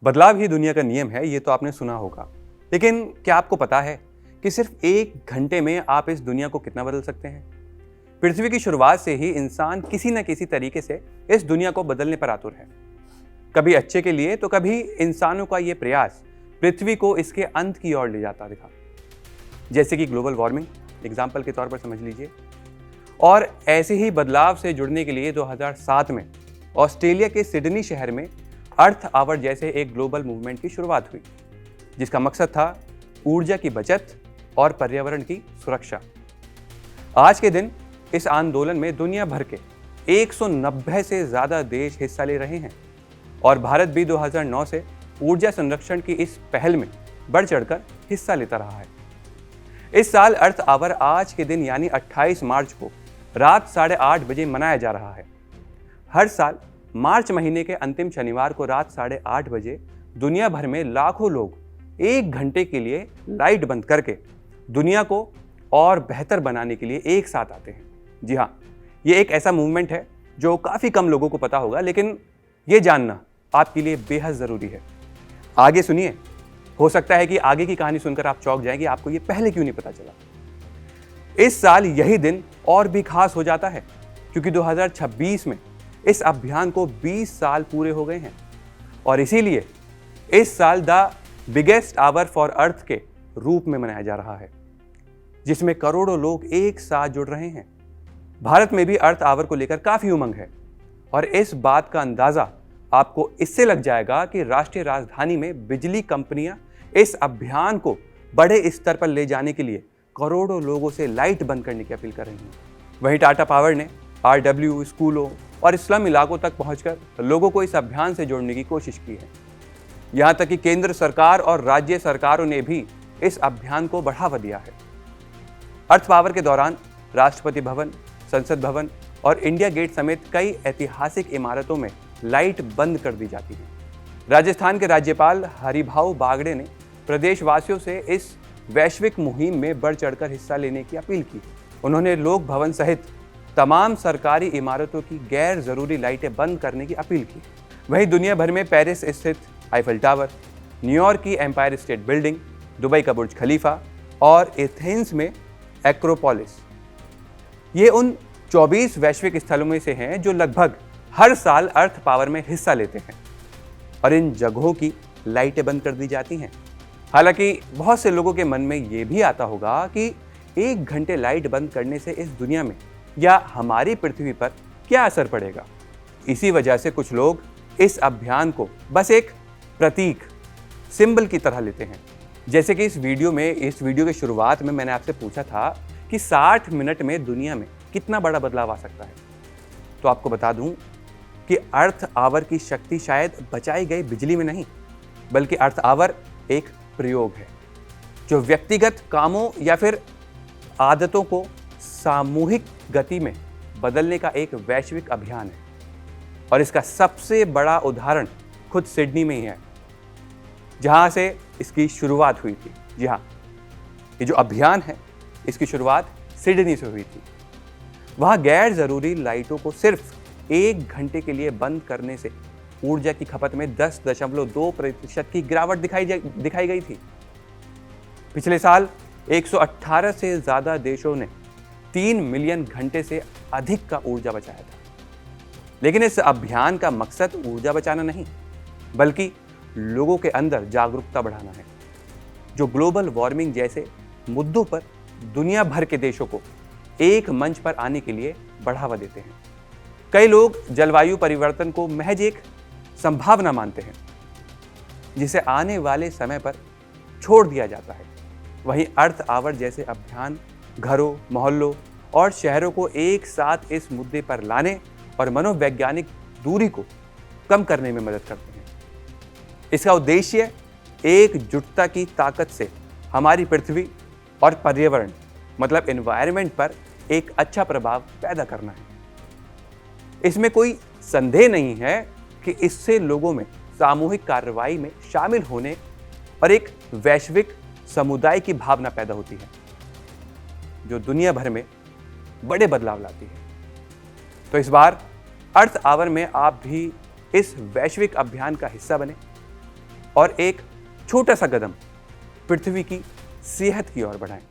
बदलाव ही दुनिया का नियम है, ये तो आपने सुना होगा। लेकिन क्या आपको पता है कि सिर्फ 1 घंटे में आप इस दुनिया को कितना बदल सकते हैं? पृथ्वी की शुरुआत से ही इंसान किसी न किसी तरीके से इस दुनिया को बदलने पर आतुर है। कभी अच्छे के लिए तो कभी इंसानों का ये प्रयास पृथ्वी को इसके अंत की ओर ले जाता दिखा। जैसे कि ग्लोबल वार्मिंग एग्जाम्पल के तौर पर समझ लीजिए। और ऐसे ही बदलाव से जुड़ने के लिए 2007 में ऑस्ट्रेलिया के सिडनी शहर में अर्थ आवर जैसे एक ग्लोबल मूवमेंट की शुरुआत हुई, जिसका मकसद था ऊर्जा की बचत और पर्यावरण की सुरक्षा। आज के दिन इस आंदोलन में दुनिया भर के 190 से ज्यादा देश हिस्सा ले रहे हैं और भारत भी 2009 से ऊर्जा संरक्षण की इस पहल में बढ़ चढ़कर हिस्सा लेता रहा है। इस साल अर्थ आवर आज के दिन यानी 28 मार्च को रात 8:30 बजे मनाया जा रहा है। हर साल मार्च महीने के अंतिम शनिवार को रात 8:30 बजे दुनिया भर में लाखों लोग 1 घंटे के लिए लाइट बंद करके दुनिया को और बेहतर बनाने के लिए एक साथ आते हैं। जी हाँ, ये एक ऐसा मूवमेंट है जो काफ़ी कम लोगों को पता होगा, लेकिन ये जानना आपके लिए बेहद ज़रूरी है। आगे सुनिए, हो सकता है कि आगे की कहानी सुनकर आप चौंक जाएं कि आपको ये पहले क्यों नहीं पता चला। इस साल यही दिन और भी खास हो जाता है क्योंकि 2026 में इस अभियान को 20 साल पूरे हो गए हैं और इसीलिए इस साल the biggest hour for earth के रूप में मनाया जा रहा है, जिसमें करोड़ों लोग एक साथ जुड़ रहे हैं। भारत में भी अर्थ आवर को लेकर काफी उमंग है और इस बात का अंदाजा आपको इससे लग जाएगा कि राष्ट्रीय राजधानी में बिजली कंपनियां इस अभियान को बड़े स्तर पर ले जाने के लिए करोड़ों लोगों से लाइट बंद करने की अपील कर रही हैं। वहीं टाटा पावर ने RW स्कूलों और स्लम इलाकों तक पहुंचकर लोगों को इस अभियान से जोड़ने की कोशिश की है। यहां तक कि केंद्र सरकार और राज्य सरकारों ने भी इस अभियान को बढ़ावा दिया है। अर्थ पावर के दौरान राष्ट्रपति भवन, संसद भवन और इंडिया गेट समेत कई ऐतिहासिक इमारतों में लाइट बंद कर दी जाती है। राजस्थान के राज्यपाल हरिभाऊ बागड़े ने प्रदेशवासियों से इस वैश्विक मुहिम में बढ़ चढ़कर हिस्सा लेने की अपील की। उन्होंने लोक भवन सहित तमाम सरकारी इमारतों की गैर जरूरी लाइटें बंद करने की अपील की। वहीं दुनिया भर में पेरिस स्थित आईफल टावर, न्यूयॉर्क की एम्पायर स्टेट बिल्डिंग, दुबई का बुर्ज खलीफा और एथेंस में एक्रोपोलिस, ये उन 24 वैश्विक स्थलों में से हैं जो लगभग हर साल अर्थ पावर में हिस्सा लेते हैं और इन जगहों की लाइटें बंद कर दी जाती हैं। हालांकि बहुत से लोगों के मन में ये भी आता होगा कि 1 घंटे लाइट बंद करने से इस दुनिया में या हमारी पृथ्वी पर क्या असर पड़ेगा। इसी वजह से कुछ लोग इस अभियान को बस एक प्रतीक, सिंबल की तरह लेते हैं। जैसे कि इस वीडियो के शुरुआत में मैंने आपसे पूछा था कि 60 मिनट में दुनिया में कितना बड़ा बदलाव आ सकता है, तो आपको बता दूं कि अर्थ आवर की शक्ति शायद बचाई गई बिजली में नहीं, बल्कि अर्थ आवर एक प्रयोग है जो व्यक्तिगत कामों या फिर आदतों को सामूहिक गति में बदलने का एक वैश्विक अभियान है। और इसका सबसे बड़ा उदाहरण खुद सिडनी में ही है, जहां से इसकी शुरुआत हुई थी। जी हाँ, ये जो अभियान है इसकी शुरुआत सिडनी से हुई थी। वहां गैर जरूरी लाइटों को सिर्फ 1 घंटे के लिए बंद करने से ऊर्जा की खपत में 10.2% की गिरावट दिखाई गई थी। पिछले साल 118 से ज्यादा देशों ने 3 मिलियन घंटे से अधिक का ऊर्जा बचाया था। लेकिन इस अभियान का मकसद ऊर्जा बचाना नहीं, बल्कि लोगों के अंदर जागरूकता बढ़ाना है, जो ग्लोबल वार्मिंग जैसे मुद्दों पर दुनिया भर के देशों को एक मंच पर आने के लिए बढ़ावा देते हैं। कई लोग जलवायु परिवर्तन को महज एक संभावना मानते हैं, जिसे आने वाले समय पर छोड़ दिया जाता है। वहीं अर्थ आवर जैसे अभियान घरों, मोहल्लों और शहरों को एक साथ इस मुद्दे पर लाने और मनोवैज्ञानिक दूरी को कम करने में मदद करते हैं। इसका उद्देश्य एकजुटता की ताकत से हमारी पृथ्वी और पर्यावरण मतलब एनवायरनमेंट पर एक अच्छा प्रभाव पैदा करना है। इसमें कोई संदेह नहीं है कि इससे लोगों में सामूहिक कार्रवाई में शामिल होने और एक वैश्विक समुदाय की भावना पैदा होती है, जो दुनिया भर में बड़े बदलाव लाती है। तो इस बार अर्थ आवर में आप भी इस वैश्विक अभियान का हिस्सा बने और एक छोटा सा कदम पृथ्वी की सेहत की ओर बढ़ाएं।